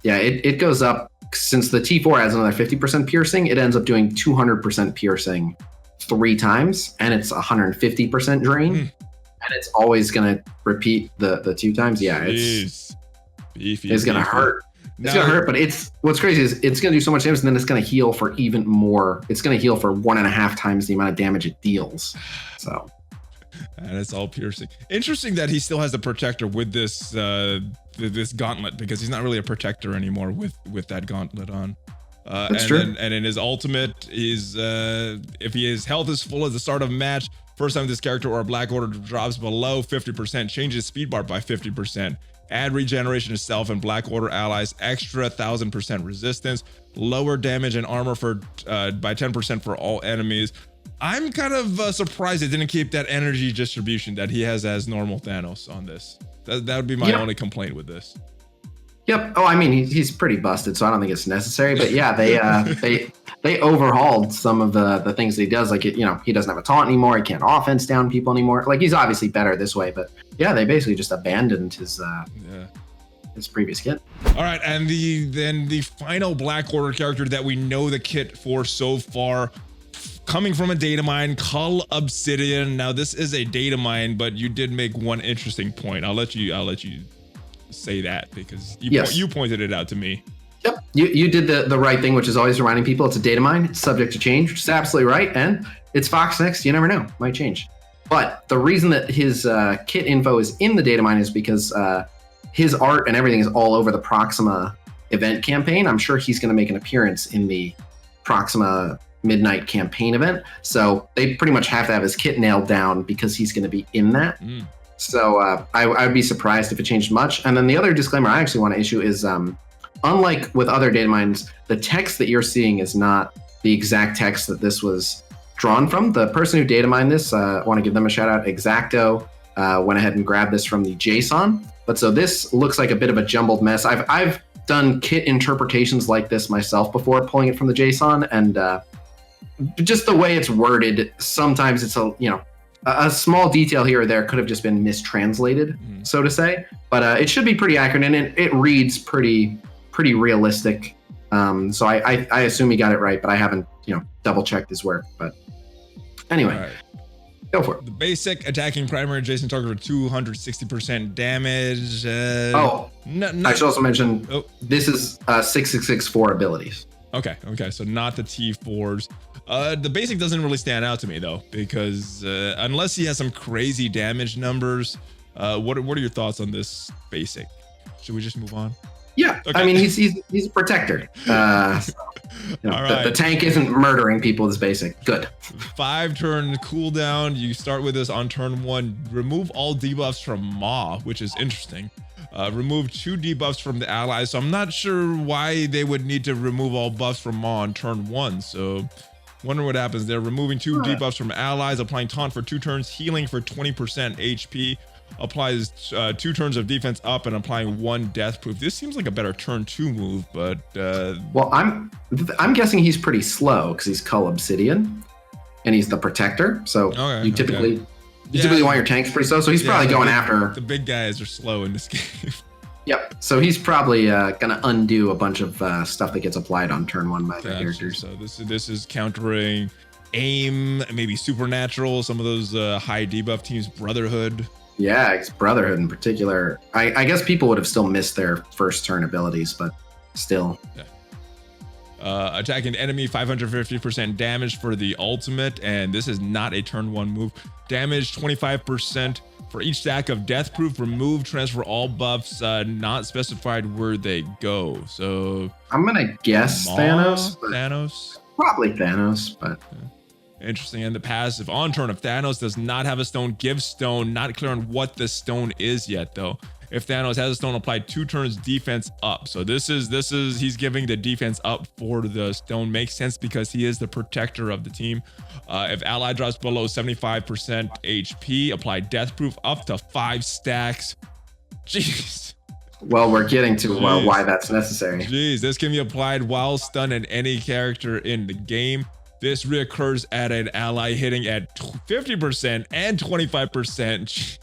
S2: yeah, it goes up since the T4 has another 50% piercing. It ends up doing 200% piercing 3 times, and it's 150% drain. And it's always going to repeat the 2 times. Yeah, it's going to hurt. It's going to hurt, but what's crazy is it's going to do so much damage, and then it's going to heal for even more. It's going to heal for 1.5 times the amount of damage it deals. So.
S1: And it's all piercing. Interesting that he still has the protector with this this gauntlet, because he's not really a protector anymore with that gauntlet on.
S2: That's true.
S1: And in his ultimate, if his health is full at the start of a match, first time this character or a Black Order drops below 50%, changes speed bar by 50%. Add regeneration to self and Black Order allies, extra 1000% resistance, lower damage and armor by 10% for all enemies. I'm kind of surprised it didn't keep that energy distribution that he has as normal Thanos on this. That would be my only complaint with this.
S2: Yep. Oh, I mean, he's pretty busted, so I don't think it's necessary. But yeah, they overhauled some of the things that he does. Like, he doesn't have a taunt anymore. He can't offense down people anymore. Like, he's obviously better this way. But yeah, they basically just abandoned his previous kit.
S1: All right, and then the final Black Order character that we know the kit for so far, coming from a data mine, Cull Obsidain. Now this is a data mine, but you did make one interesting point. I'll let you say that, because you pointed it out to me.
S2: Yep, you did the right thing, which is always reminding people it's a data mine. It's subject to change, which is absolutely right. And it's Fox next. You never know, might change. But the reason that his kit info is in the data mine is because his art and everything is all over the Proxima event campaign. I'm sure he's going to make an appearance in the Proxima Midnight campaign event, so they pretty much have to have his kit nailed down because he's going to be in that. So I would be surprised if it changed much. And then the other disclaimer I actually want to issue is, unlike with other data mines, the text that you're seeing is not the exact text that this was drawn from. The person who data mined this, I want to give them a shout out. Exacto went ahead and grabbed this from the JSON. But so this looks like a bit of a jumbled mess. I've done kit interpretations like this myself before, pulling it from the JSON, and just the way it's worded, sometimes it's a small detail here or there could have just been mistranslated, so to say. But it should be pretty accurate, and it reads pretty realistic. So I assume he got it right, but I haven't double checked his work. But anyway, go for it.
S1: The basic attacking primary adjacent target for 260% damage.
S2: I should also mention this is 6664 abilities.
S1: Okay, so not the T4s. The basic doesn't really stand out to me though, because unless he has some crazy damage numbers, what are your thoughts on this basic? Should we just move on?
S2: Yeah, okay. I mean he's a protector. The tank isn't murdering people. This basic, good.
S1: 5-turn cooldown. You start with this on turn 1. Remove all debuffs from Maw, which is interesting. Remove 2 debuffs from the allies. So I'm not sure why they would need to remove all buffs from Maw on turn 1. So wonder what happens there. Removing 2 debuffs from allies, applying taunt for 2 turns, healing for 20% HP, applies 2 turns of defense up, and applying 1 death proof. This seems like a better turn 2 move, but
S2: well, I'm guessing he's pretty slow because he's Cull Obsidian and he's the protector. So you typically want your tanks pretty slow. So he's probably going after
S1: the big guys are slow in this game.
S2: Yep. So he's probably gonna undo a bunch of stuff that gets applied on turn 1 by the characters.
S1: So this is countering AIM, maybe Supernatural, some of those high debuff teams, Brotherhood.
S2: Yeah, it's Brotherhood in particular. I guess people would have still missed their first turn abilities, but still.
S1: Yeah. Attacking enemy, 550% damage for the ultimate, and this is not a turn 1 move. Damage 25% for each stack of death proof. Remove, transfer all buffs, not specified where they go. So
S2: I'm gonna guess Thanos.
S1: Thanos.
S2: Probably Thanos, but.
S1: Yeah. Interesting. And the passive on turn of Thanos does not have a stone, give stone. Not clear on what the stone is yet though. If Thanos has a stone, apply 2 turns defense up. So this is he's giving the defense up for the stone. Makes sense because he is the protector of the team. If ally drops below 75% HP, apply death proof up to 5 stacks. Jeez.
S2: Well, we're getting to why that's necessary.
S1: Jeez, this can be applied while stunned in any character in the game. This reoccurs at an ally hitting at 50% and 25%.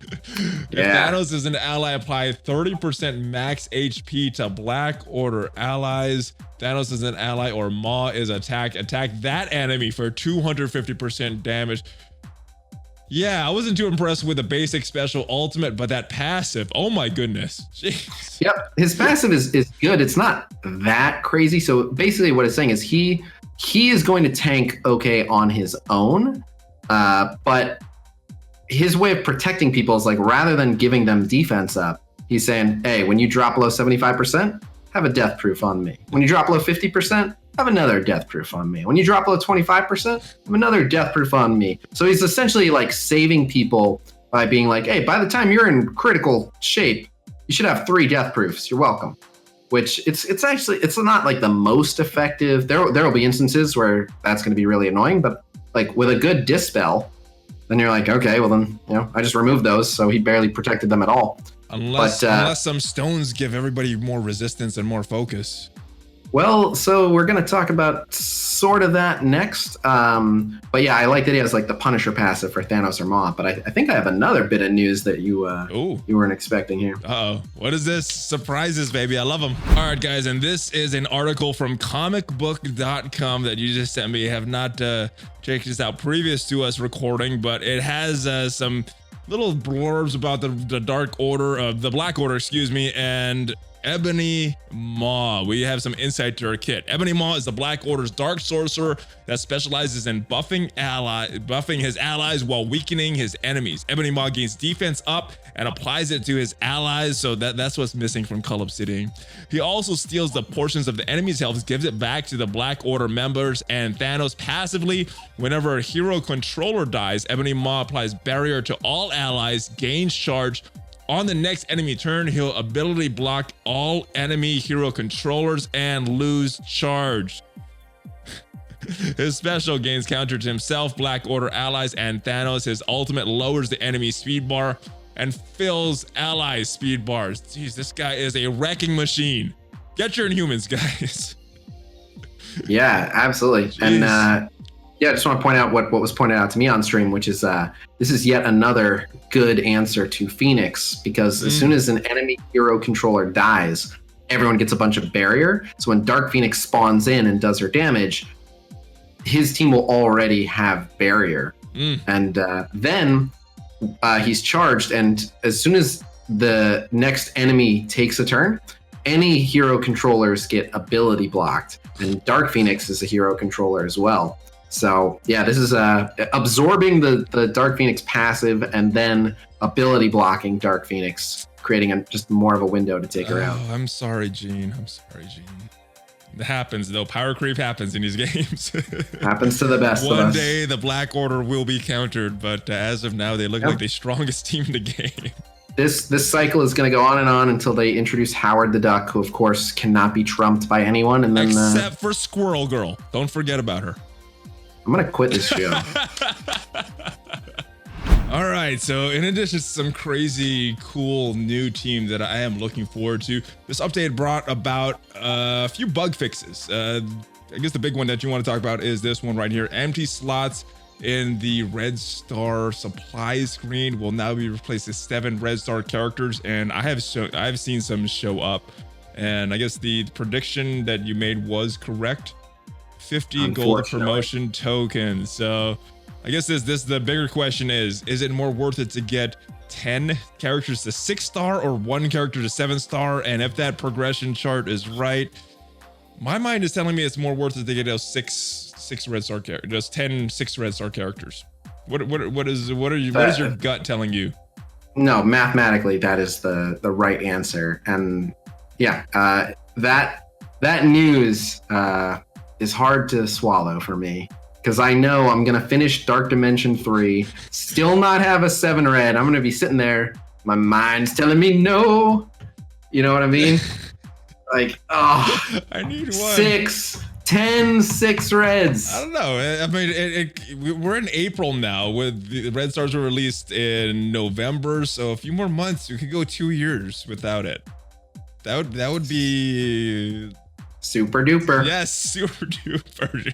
S1: If Thanos is an ally, apply 30% max HP to Black Order allies. Thanos is an ally or Maw is attack that enemy for 250% damage. Yeah, I wasn't too impressed with the basic special ultimate, but that passive, oh my goodness. Jeez.
S2: Yep, his passive is good. It's not that crazy. So basically what it's saying is he is going to tank okay on his own, but his way of protecting people is like, rather than giving them defense up, he's saying, hey, when you drop below 75%, have a death proof on me. When you drop below 50%, have another death proof on me. When you drop below 25%, have another death proof on me. So he's essentially like saving people by being like, hey, by the time you're in critical shape, you should have 3 death proofs. You're welcome. Which it's actually, it's not like the most effective. There will be instances where that's going to be really annoying, but like with a good dispel, then you're like, okay, well then, I just removed those, so he barely protected them at all.
S1: Unless some stones give everybody more resistance and more focus.
S2: Well, so we're going to talk about sort of that next. But yeah, I like that he has like the Punisher passive for Thanos or Maw. But I think I have another bit of news that you weren't expecting here.
S1: Uh-oh. What is this? Surprises, baby. I love them. All right, guys. And this is an article from comicbook.com that you just sent me. I have not checked this out previous to us recording, but it has some little blurbs about the Dark Order, the Black Order, excuse me, and Ebony Maw. We have some insight to her kit. Ebony Maw is the Black Order's dark sorcerer that specializes in buffing his allies while weakening his enemies. Ebony Maw gains defense up and applies it to his allies, so that's what's missing from Cull Obsidain. He also steals the portions of the enemy's health, gives it back to the Black Order members, and Thanos passively, whenever a hero controller dies, Ebony Maw applies barrier to all allies, gains charge. On the next enemy turn, he'll ability block all enemy hero controllers and lose charge. His special gains counter to himself, Black Order allies, and Thanos. His ultimate lowers the enemy speed bar and fills allies' speed bars. Jeez, this guy is a wrecking machine. Get your Inhumans, guys.
S2: Yeah, absolutely.
S1: Jeez.
S2: And yeah, I just want to point out what was pointed out to me on stream, which is this is yet another good answer to Phoenix, because as soon as an enemy hero controller dies, everyone gets a bunch of barrier. So when Dark Phoenix spawns in and does her damage, his team will already have barrier. And then he's charged, and as soon as the next enemy takes a turn, any hero controllers get ability blocked, and Dark Phoenix is a hero controller as well. So yeah, this is absorbing the Dark Phoenix passive and then ability blocking Dark Phoenix, creating just more of a window to take her out.
S1: I'm sorry, Gene. It happens though. Power creep happens in these games.
S2: Happens to the best of us.
S1: One day the Black Order will be countered, but as of now, they look like the strongest team in the game.
S2: This cycle is going to go on and on until they introduce Howard the Duck, who of course cannot be trumped by anyone. And then
S1: except for Squirrel Girl. Don't forget about her.
S2: I'm going to quit this show.
S1: All right, so in addition to some crazy cool new team that I am looking forward to, this update brought about a few bug fixes. I guess the big one that you want to talk about is this one right here. Empty slots in the Red Star supply screen will now be replaced with 7 Red Star characters, and I've seen some show up, and I guess the prediction that you made was correct. 50 gold promotion tokens. So I guess the bigger question is it more worth it to get 10 characters to 6-star or 1 character to 7-star? And if that progression chart is right, my mind is telling me it's more worth it to get those six Red Star characters, just 10 6 Red Star characters. What is your gut telling you?
S2: No, mathematically that is the right answer. And yeah, that news is hard to swallow for me, because I know I'm going to finish Dark Dimension 3, still not have a 7 red. I'm going to be sitting there, my mind's telling me no. You know what I mean? Like, oh,
S1: I need one.
S2: 6 reds.
S1: I don't know. I mean, we're in April now. With the Red Stars were released in November, so a few more months, we could go 2 years without it. That would be
S2: Super duper.
S1: Yes, super duper.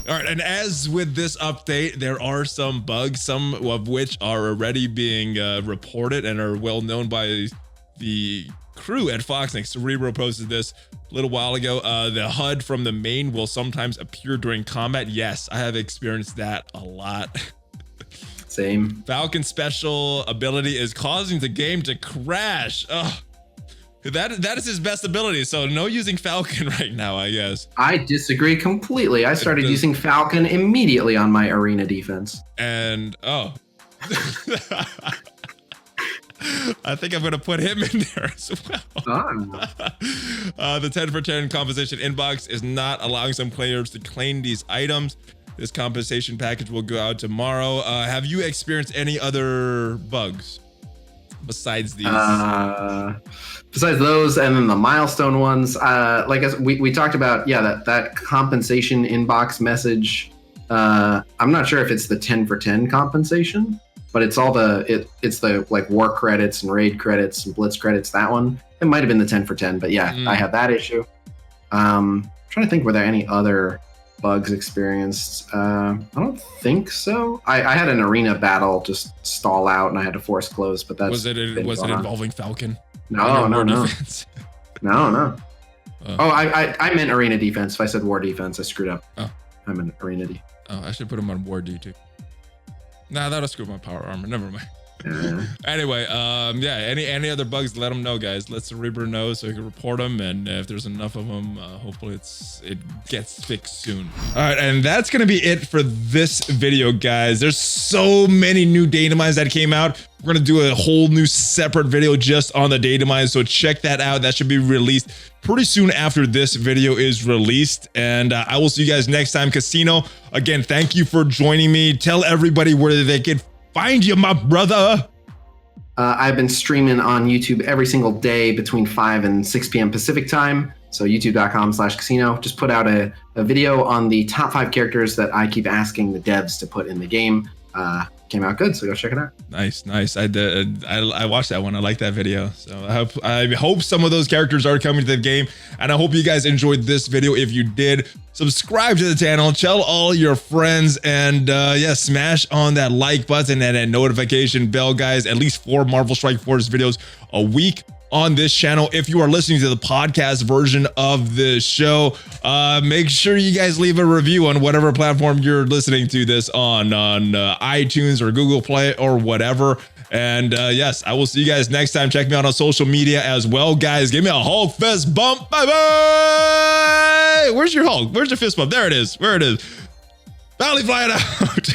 S1: All right, and as with this update, there are some bugs, some of which are already being reported and are well known by the crew at Foxnix. Cerebro posted this a little while ago. The HUD from the main will sometimes appear during combat. Yes, I have experienced that a lot.
S2: Same.
S1: Falcon's special ability is causing the game to crash. Ugh. That is his best ability, so no using Falcon right now, I guess.
S2: I disagree completely. I started using Falcon immediately on my arena defense.
S1: And, oh. I think I'm going to put him in there as well. The 10 for 10 compensation inbox is not allowing some players to claim these items. This compensation package will go out tomorrow. Have you experienced any other bugs besides these?
S2: Besides those, and then the milestone ones, like as we talked about, yeah, that compensation inbox message. I'm not sure if it's the 10 for 10 compensation, but it's all it's the like war credits and raid credits and blitz credits. That one, it might have been the 10 for 10, but yeah, I had that issue. I'm trying to think, were there any other bugs experienced? I don't think so. I had an arena battle just stall out and I had to force close, but that's
S1: was it involving Falcon?
S2: No. No.
S1: Oh,
S2: I meant arena defense. If I said war defense, I screwed up.
S1: Oh,
S2: I meant arena D.
S1: Oh, I should put him on war D too. Nah, that'll screw my power armor. Never mind. Anyway, yeah, any other bugs, let them know, guys. Let Cerebro know so he can report them, and if there's enough of them, hopefully it gets fixed soon. All right, and that's gonna be it for this video, guys. There's so many new datamines that came out. We're gonna do a whole new separate video just on the datamines, so check that out. That should be released pretty soon after this video is released, and I will see you guys next time. Khasino, again, thank you for joining me. Tell everybody where they can find you, my brother.
S2: I've been streaming on YouTube every single day between 5 and 6 p.m. Pacific time. So youtube.com/Khasino. Just put out a video on the top 5 characters that I keep asking the devs to put in the game. Came out good, so go check it out.
S1: Nice. I did. I watched that one. I like that video. So I hope some of those characters are coming to the game, and I hope you guys enjoyed this video. If you did, subscribe to the channel, tell all your friends, and yeah, smash on that like button and that notification bell, guys. At least 4 Marvel Strike Force videos a week on this channel. If you are listening to the podcast version of the show, make sure you guys leave a review on whatever platform you're listening to this on iTunes or Google Play or whatever. And yes, I will see you guys next time. Check me out on social media as well, guys. Give me a Hulk fist bump. Bye bye. Where's your Hulk? Where's your fist bump? There it is. Where it is. ValleyFlyin out.